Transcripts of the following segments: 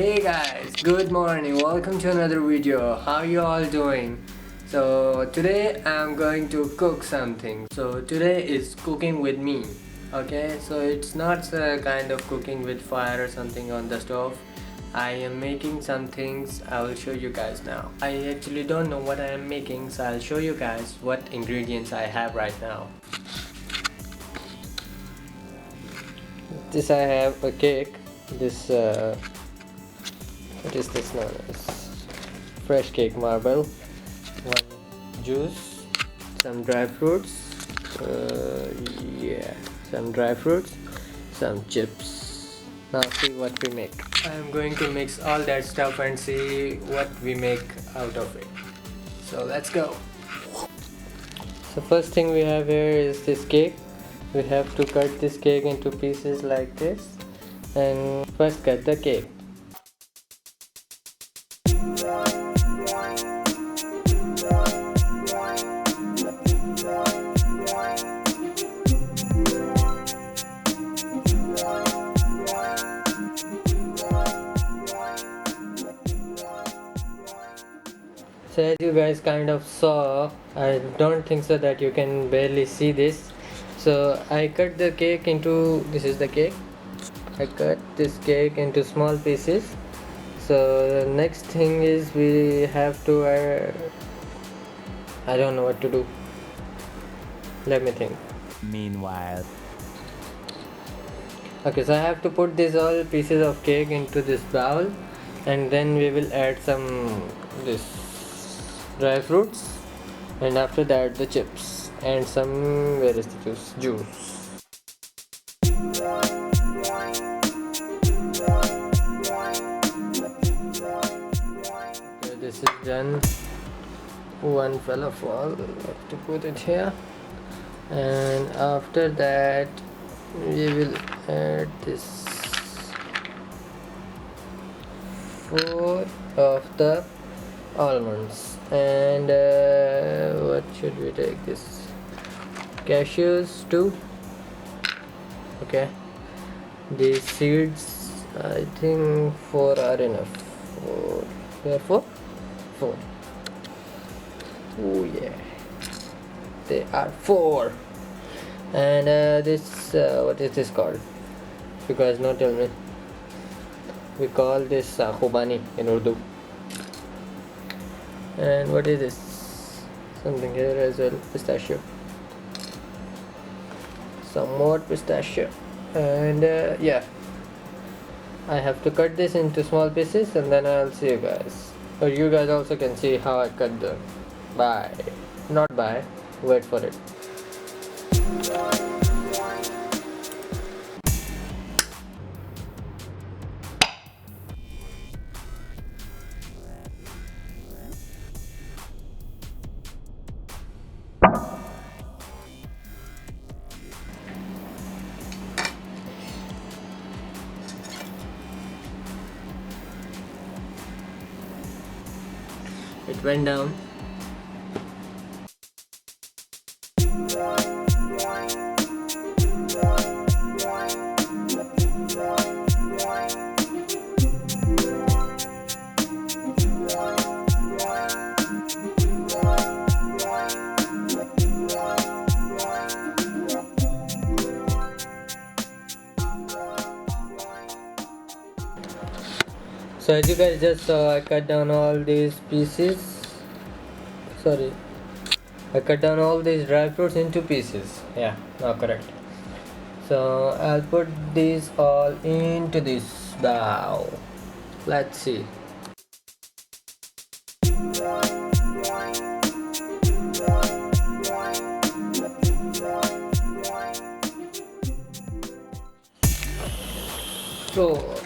Hey guys, good morning. Welcome to another video. How you all doing? So today I'm going to cook something. So today is cooking with me. Okay, so it's not a kind of cooking with fire or something on the stove. I am making some things. I will show you guys now. I actually don't know what I am making, so I'll show you guys what ingredients I have right now. This I have a cake. This what is this known as? Fresh cake marble, one juice, some dry fruits, yeah, some dry fruits, some chips. Now see what we make. I am going to mix all that stuff and see what we make out of it. So let's go. So first thing we have here is this cake. We have to cut this cake into pieces like this, and first cut the cake. So as you guys kind of saw, I don't think so that you can barely see this. So I cut the cake into, this is the cake. I cut this cake into small pieces. So the next thing is we have to I don't know what to do. Let me think. Meanwhile, Okay, so I have to put these all pieces of cake into this bowl, and then we will add some this dry fruits, and after that the chips and some, where is the juice. Okay, this is done. One fell off all, have to put it here, and after that we will add this 4 of the almonds, and what should we take, this cashews too. Okay, these seeds, I think 4 are enough. 4, therefore 4. Oh yeah, they are 4. And this what is this called? You guys know, tell me. We call this khubani in Urdu. And what is this? Something here as well, pistachio. Some more pistachio. And yeah, I have to cut this into small pieces, and then I'll see you guys. Or you guys also can see how I cut them. Bye. Not bye. Wait for it. It went down. So as you guys just saw, I cut down all these pieces. Sorry, I cut down all these dry fruits into pieces. Yeah, now correct. So I'll put these all into this bowl. Let's see. So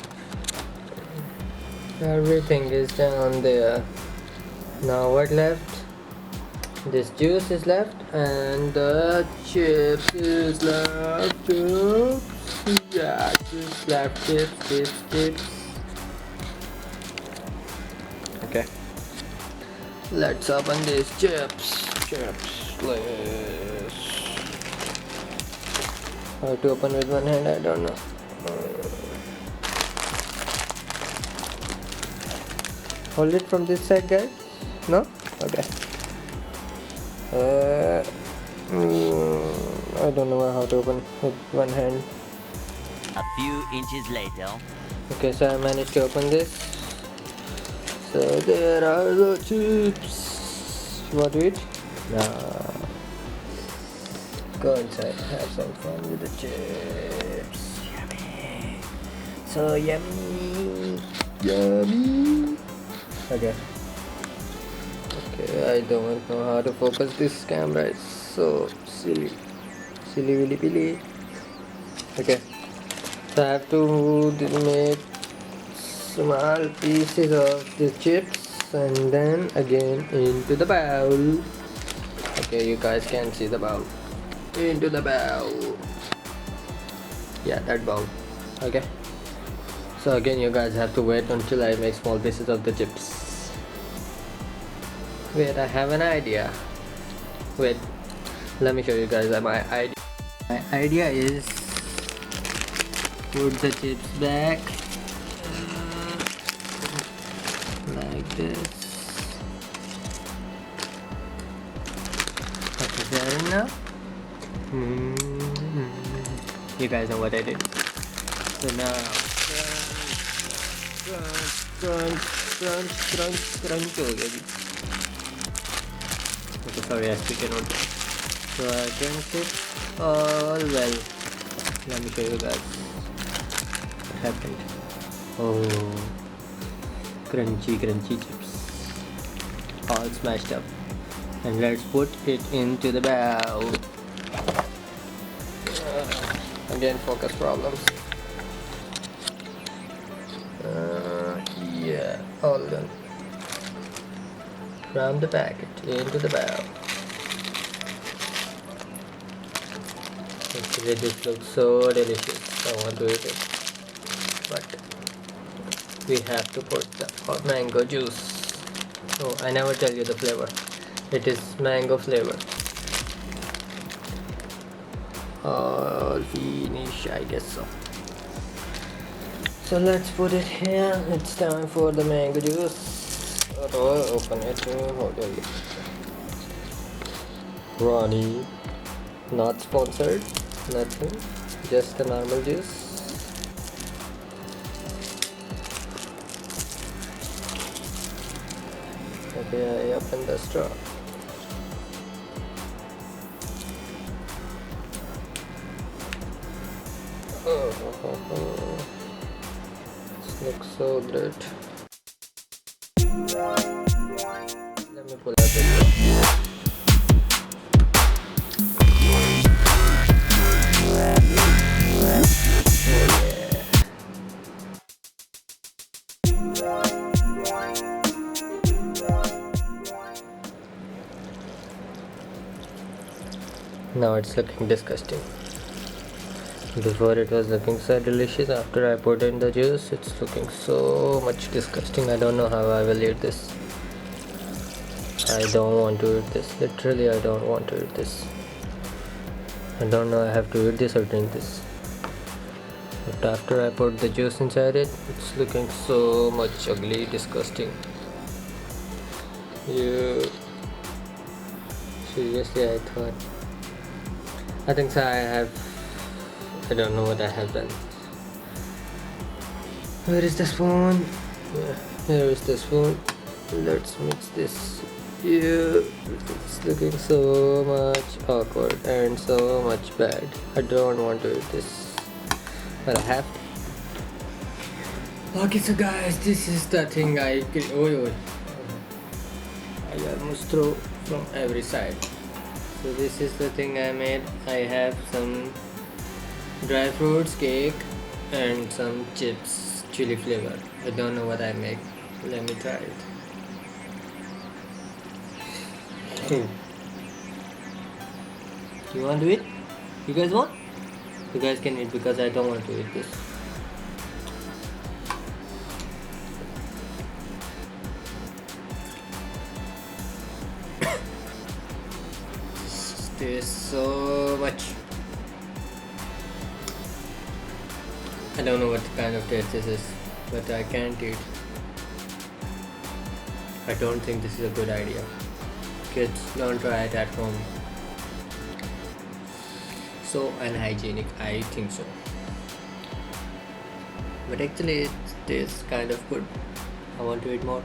everything is down there. Now what left? This juice is left, and the chips is left. Yeah, chips left, chips. Okay, let's open these chips. Let's. How to open with one hand? I don't know. Hold it from this side, guys. No? Okay. I don't know how to open with one hand. A few inches later. Okay, so I managed to open this. So there are the chips. You want to eat? No. Go inside, have some fun with the chips. Yummy. So yummy. Yummy. Okay. Okay, I don't know how to focus this camera. It's so silly. Silly willy billy. Okay. So I have to make small pieces of the chips and then again into the bowl. Okay, you guys can see the bowl. Into the bowl. Yeah, that bowl. Okay. So again, you guys have to wait until I make small pieces of the chips. Wait, I have an idea. Wait, let me show you guys my idea. My idea is put the chips back like this. What is that now? You guys know what I did. So now crunch हो गया जी. Okay, sorry, I speak it out. So I crunched it all well. Let me show you guys what happened. Oh, crunchy chips, all smashed up. And let's put it into the bowl. Again, focus problems. Yeah, all done. From the packet into the bowl. Actually, this looks so delicious. I want to eat it, but we have to put the mango juice. Oh, I never tell you the flavor. It is mango flavor. All finish, I guess so. So let's put it here. It's time for the mango juice. Open it. Hold it. Ronnie, not sponsored. Nothing. Just a normal juice. Okay, I open the straw. This looks so great. Let me pull out the straw. Now it's looking disgusting. Before it was looking so delicious. After I put in the juice, it's looking so much disgusting. I don't know how I will eat this. I don't want to eat this. Literally, I don't want to eat this. I don't know I have to eat this or drink this. But after I put the juice inside it, it's looking so much ugly, disgusting. Yeah. Seriously, I think so. I don't know what I have done. Where is the spoon? Yeah, here is the spoon. Let's mix this. Yeah, it's looking so much awkward and so much bad. I don't want to eat this, but I have to. Okay, so guys, this is the thing I almost throw from every side. So this is the thing I made. I have some dry fruits, cake, and some chips, chili flavor. I don't know what I make. Let me try it. You want to eat? You guys want? You guys can eat because I don't want to eat this. This so much. I don't know what kind of taste this is, but I can't eat. I don't think this is a good idea. Kids, don't try it at home. So unhygienic, I think so. But actually it tastes kind of good. I want to eat more.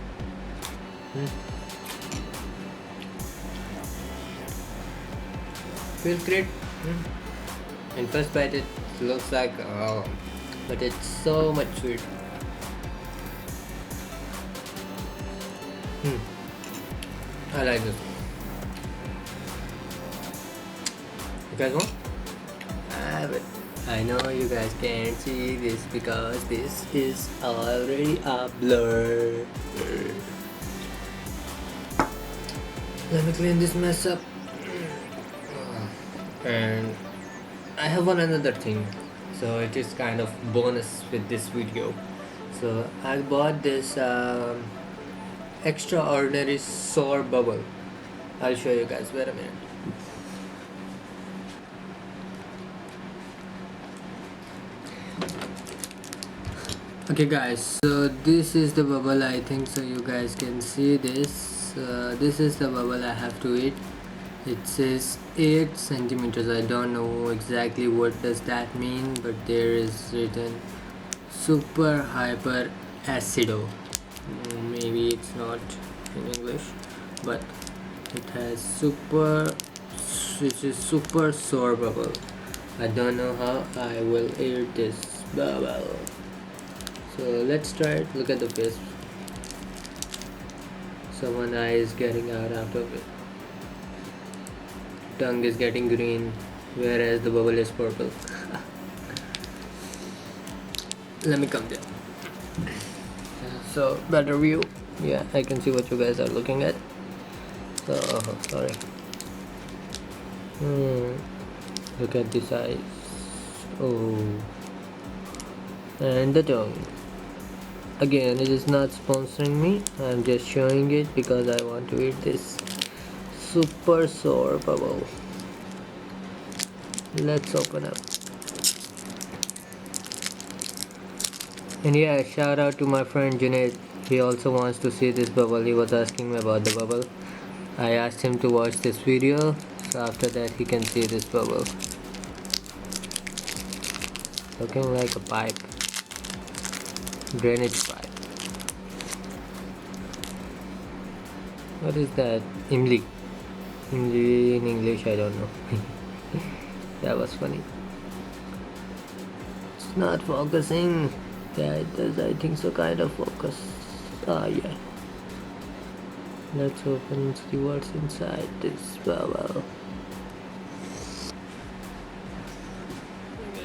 Feels great. In first bite it looks like but it's so much sweet. I like this. You guys want? But I know you guys can't see this because this is already a blur. Let me clean this mess up. And I have one another thing, so it is kind of bonus with this video. So I bought this extraordinary sour bubble. I'll show you guys. Wait a minute. Okay guys, so this is the bubble. I think so you guys can see this. This is the bubble I have to eat. It says 8 centimeters. I don't know exactly what does that mean, but there is written super hyper acido. Maybe it's not in English, but it has super, which is super sour bubble. I don't know how I will eat this bubble. So let's try it. Look at the face. So one eye is getting out of it. Tongue is getting green, whereas the bubble is purple. Let me come there. So better view. Yeah, I can see what you guys are looking at. So sorry. Look at this eyes. Oh, and the tongue. Again, it is not sponsoring me. I'm just showing it because I want to eat this super sour bubble. Let's open up. And yeah, shout out to my friend Junaid. He also wants to see this bubble. He was asking me about the bubble. I asked him to watch this video, so after that he can see this bubble. Looking like a pipe. Drainage pipe. What is that? Imli. Imli in English, I don't know. That was funny. It's not focusing. Yeah, it does. I think so. Kind of focus. Ah, yeah. Let's open and see what's inside this bubble.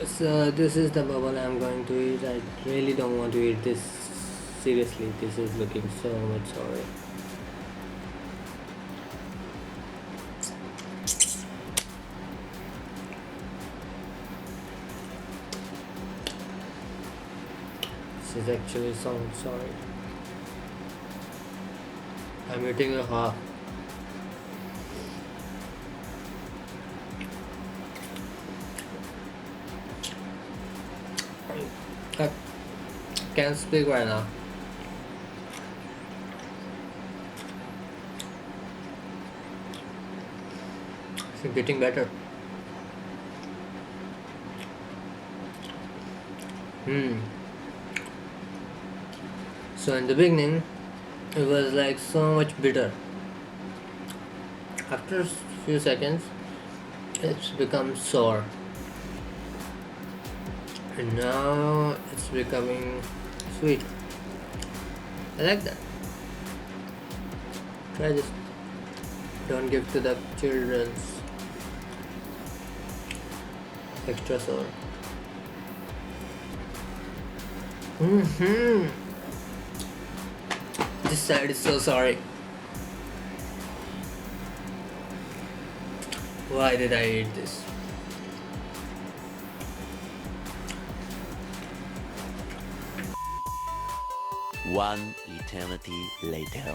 So this is the bubble I'm going to eat. I really don't want to eat this. Seriously, this is looking so much sour. This is actually sounds sorry. I'm eating a half. I can't speak right now. It's getting better. So in the beginning, it was like so much bitter. After a few seconds, it's become sour. And now it's becoming sweet. I like that. Try this. Don't give to the children's. Extra sour. This side is so sorry. Why did I eat this? One eternity later.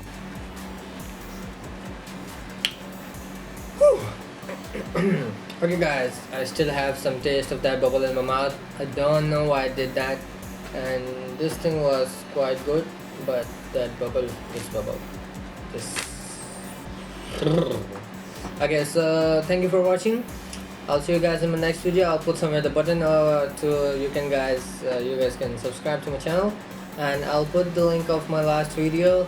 Okay guys, I still have some taste of that bubble in my mouth. I don't know why I did that. And this thing was quite good, but that bubble is bubble. Just okay, so thank you for watching. I'll see you guys in my next video. I'll put somewhere the button to you guys can subscribe to my channel, and I'll put the link of my last video.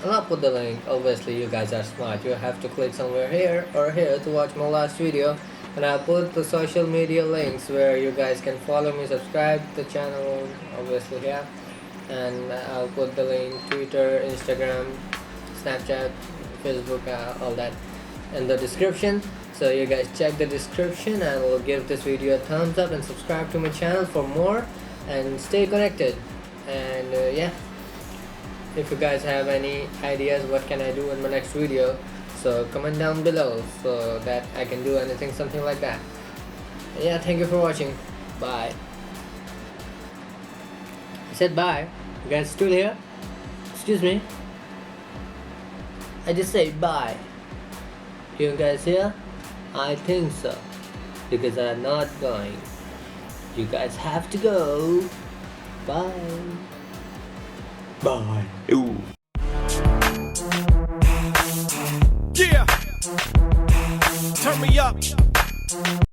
I'll not put the link, obviously you guys are smart, you have to click somewhere here or here to watch my last video, and I'll put the social media links where you guys can follow me, subscribe to the channel, obviously here, and I'll put the link Twitter, Instagram, Snapchat, Facebook, all that in the description. So you guys check the description and will give this video a thumbs up and subscribe to my channel for more, and stay connected. And yeah, if you guys have any ideas what can I do in my next video, so comment down below so that I can do anything, something like that. Yeah, thank you for watching. Bye. I said bye. You guys still here? Excuse me, I just say bye. You guys here? I think so, because I'm not going. You guys have to go. Bye. Bye. Ooh. Yeah. Turn me up.